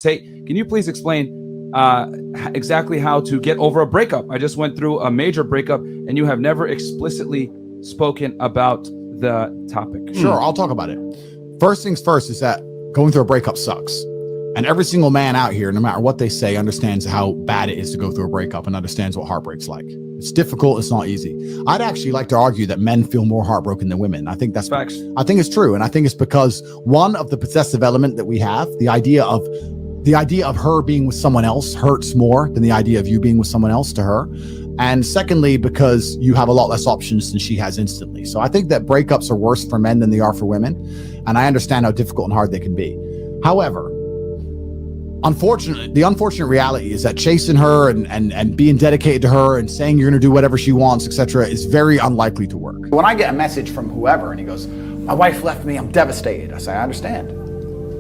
Tate, can you please explain exactly how to get over a breakup? I just went through a major breakup, and you have never explicitly spoken about the topic. Sure, I'll talk about it. First things first is that going through a breakup sucks. And every single man out here, no matter what they say, understands how bad it is to go through a breakup and understands what heartbreak's like. It's difficult. It's not easy. I'd actually like to argue that men feel more heartbroken than women. I think that's facts. I think it's true. And I think it's because one of the possessive element that we have, the idea of her being with someone else hurts more than the idea of you being with someone else to her. And secondly, because you have a lot less options than she has instantly. So I think that breakups are worse for men than they are for women. And I understand how difficult and hard they can be. However, the unfortunate reality is that chasing her and being dedicated to her and saying you're going to do whatever she wants, etc., is very unlikely to work. When I get a message from whoever and he goes, "My wife left me, I'm devastated," I say, "I understand.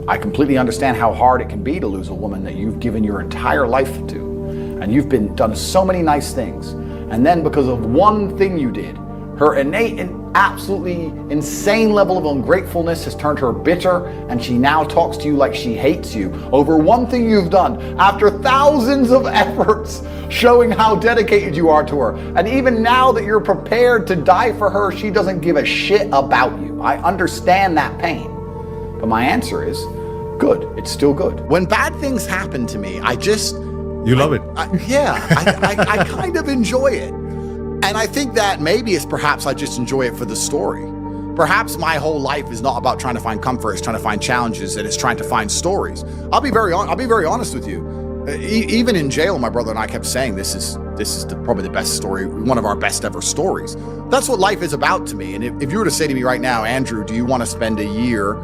I completely understand how hard it can be to lose a woman that you've given your entire life to, and you've done so many nice things, and then because of one thing you did, her innate and absolutely insane level of ungratefulness has turned her bitter, and she now talks to you like she hates you over one thing you've done after thousands of efforts showing how dedicated you are to her. And even now that you're prepared to die for her, she doesn't give a shit about you. I understand that pain." But my answer is, good. It's still good. When bad things happen to me, You love it. I kind of enjoy it. And I think that maybe it's perhaps I just enjoy it for the story. Perhaps my whole life is not about trying to find comfort, it's trying to find challenges, and it's trying to find stories. I'll be very honest with you. Even in jail, my brother and I kept saying this is probably the best story, one of our best ever stories. That's what life is about to me. And if you were to say to me right now, "Andrew, do you want to spend a year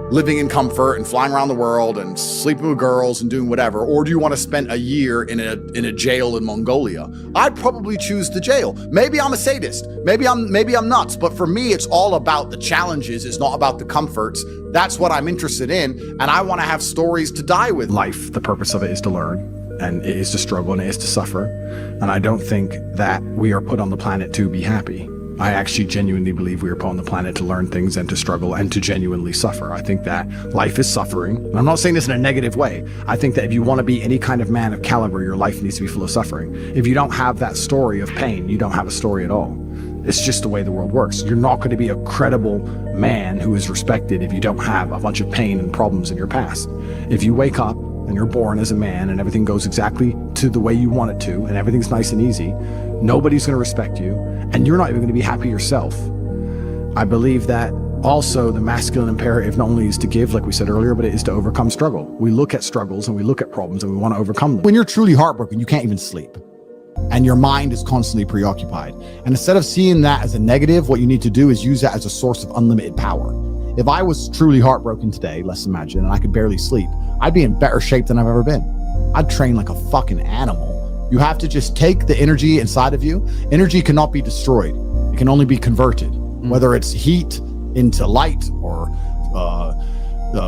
living in comfort and flying around the world and sleeping with girls and doing whatever, or do you want to spend a year in a jail in Mongolia?" I'd probably choose the jail. Maybe I'm a sadist. Maybe I'm nuts. But for me, it's all about the challenges. It's not about the comforts. That's what I'm interested in. And I want to have stories to die with. Life, the purpose of it is to learn, and it is to struggle, and it is to suffer. And I don't think that we are put on the planet to be happy. I actually genuinely believe we are put on the planet to learn things and to struggle and to genuinely suffer. I think that life is suffering. And I'm not saying this in a negative way. I think that if you want to be any kind of man of caliber, your life needs to be full of suffering. If you don't have that story of pain, you don't have a story at all. It's just the way the world works. You're not going to be a credible man who is respected if you don't have a bunch of pain and problems in your past. If you wake up and you're born as a man and everything goes exactly to the way you want it to, and everything's nice and easy, nobody's going to respect you, and you're not even going to be happy yourself. I believe that also the masculine imperative not only is to give, like we said earlier, but it is to overcome struggle. We look at struggles and we look at problems and we want to overcome them. When you're truly heartbroken, you can't even sleep, and your mind is constantly preoccupied. And instead of seeing that as a negative, what you need to do is use that as a source of unlimited power. If I was truly heartbroken today, let's imagine, and I could barely sleep, I'd be in better shape than I've ever been. I'd train like a fucking animal. You have to just take the energy inside of you. Energy cannot be destroyed. It can only be converted, whether it's heat into light or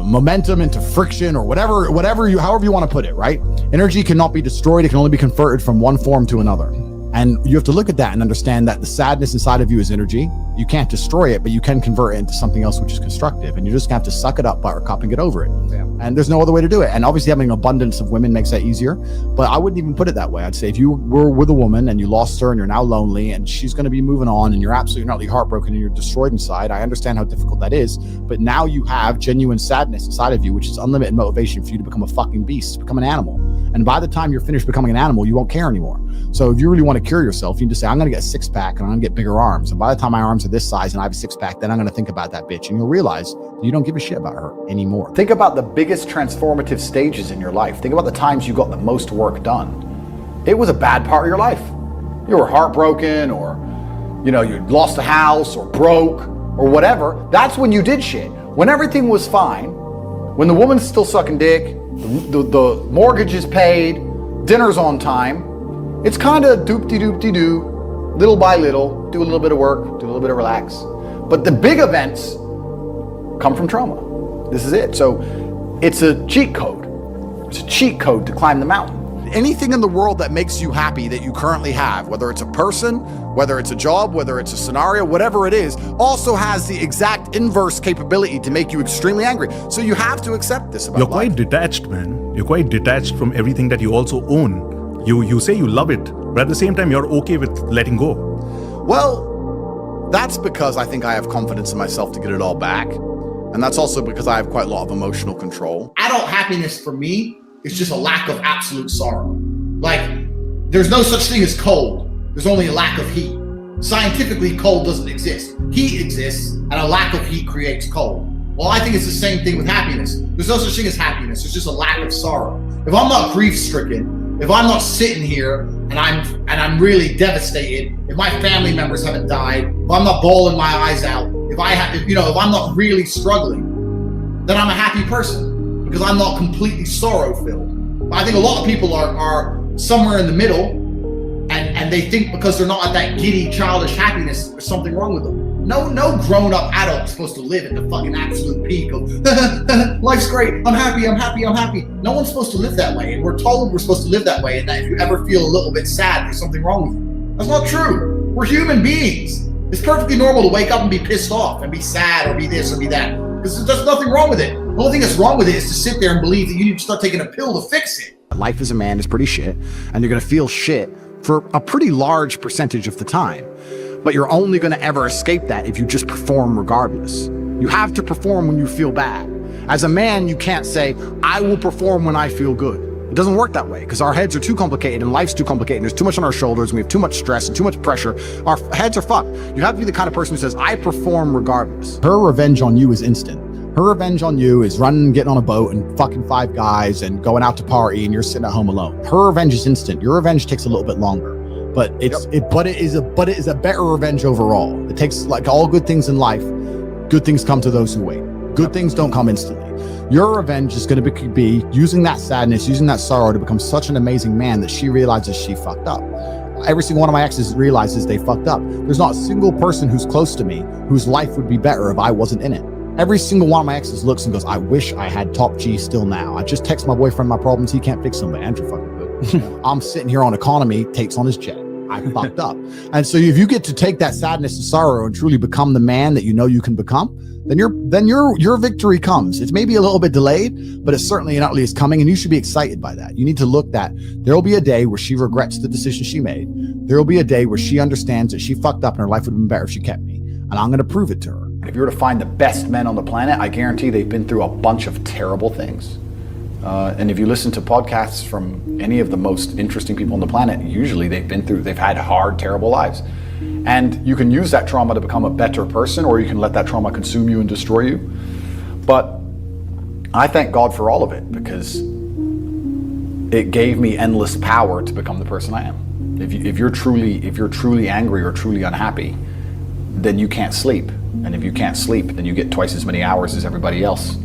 momentum into friction or however you want to put it, right? Energy cannot be destroyed. It can only be converted from one form to another. And you have to look at that and understand that the sadness inside of you is energy. You can't destroy it, but you can convert it into something else which is constructive. And you just have to suck it up, buttercup, and get over it. Yeah. And there's no other way to do it. And obviously having an abundance of women makes that easier. But I wouldn't even put it that way. I'd say if you were with a woman and you lost her and you're now lonely and she's going to be moving on and you're absolutely utterly heartbroken and you're destroyed inside, I understand how difficult that is. But now you have genuine sadness inside of you, which is unlimited motivation for you to become a fucking beast, to become an animal. And by the time you're finished becoming an animal, you won't care anymore. So if you really want to cure yourself, you need to say, I'm going to get a six-pack and I'm going to get bigger arms. And by the time my arms are this size and I have a six-pack, then I'm going to think about that bitch. And you'll realize you don't give a shit about her anymore. Think about the biggest transformative stages in your life. Think about the times you got the most work done. It was a bad part of your life. You were heartbroken, or, you lost a house or broke or whatever. That's when you did shit. When everything was fine, when the woman's still sucking dick, the mortgage is paid, dinner's on time, it's kind of doop-de-doop-de-doo, little by little, do a little bit of work, do a little bit of relax. But the big events come from trauma. This is it. So it's a cheat code. It's a cheat code to climb the mountain. Anything in the world that makes you happy that you currently have, whether it's a person, whether it's a job, whether it's a scenario, whatever it is, also has the exact inverse capability to make you extremely angry. So you have to accept this about You're life. quite detached, man. You're quite detached from everything that you also own. You say you love it, but at the same time, you're okay with letting go. Well, that's because I think I have confidence in myself to get it all back. And that's also because I have quite a lot of emotional control. Adult happiness for me is just a lack of absolute sorrow. Like, there's no such thing as cold. There's only a lack of heat. Scientifically, cold doesn't exist. Heat exists, and a lack of heat creates cold. Well, I think it's the same thing with happiness. There's no such thing as happiness. There's just a lack of sorrow. If I'm not grief-stricken, if I'm not sitting here and I'm really devastated, if my family members haven't died, if I'm not bawling my eyes out, if I'm not really struggling, then I'm a happy person because I'm not completely sorrow-filled. I think a lot of people are somewhere in the middle, and they think because they're not at that giddy, childish happiness, there's something wrong with them. No grown-up adult is supposed to live at the fucking absolute peak of life's great, I'm happy. No one's supposed to live that way, and we're told we're supposed to live that way, and that if you ever feel a little bit sad, there's something wrong with you. That's not true. We're human beings. It's perfectly normal to wake up and be pissed off and be sad or be this or be that, because there's nothing wrong with it. The only thing that's wrong with it is to sit there and believe that you need to start taking a pill to fix it. Life as a man is pretty shit, and you're gonna feel shit for a pretty large percentage of the time. But you're only going to ever escape that if you just perform regardless. You have to perform when you feel bad. As a man, you can't say, I will perform when I feel good. It doesn't work that way because our heads are too complicated and life's too complicated. There's too much on our shoulders and we have too much stress and too much pressure. Our heads are fucked. You have to be the kind of person who says, I perform regardless. Her revenge on you is instant. Her revenge on you is running, getting on a boat and fucking 5 guys and going out to party and you're sitting at home alone. Her revenge is instant. Your revenge takes a little bit longer. But it is a better revenge overall. It takes, like all good things in life, good things come to those who wait. Good things don't come instantly. Your revenge is going to be using that sadness, using that sorrow to become such an amazing man that she realizes she fucked up. Every single one of my exes realizes they fucked up. There's not a single person who's close to me whose life would be better if I wasn't in it. Every single one of my exes looks and goes, I wish I had top G still now. I just text my boyfriend my problems. He can't fix them, but Andrew fucking good. I'm sitting here on economy, takes on his jet. I fucked up. And so if you get to take that sadness and sorrow and truly become the man that you know you can become, then your victory comes. It's maybe a little bit delayed, but it's certainly and utterly is coming, and you should be excited by that. You need to look that there'll be a day where she regrets the decision she made. There'll be a day where she understands that she fucked up and her life would have been better if she kept me. And I'm going to prove it to her. If you were to find the best men on the planet, I guarantee they've been through a bunch of terrible things. And if you listen to podcasts from any of the most interesting people on the planet, usually they've had hard, terrible lives. And you can use that trauma to become a better person, or you can let that trauma consume you and destroy you. But I thank God for all of it, because it gave me endless power to become the person I am. If you're truly angry or truly unhappy, then you can't sleep. And if you can't sleep, then you get twice as many hours as everybody else.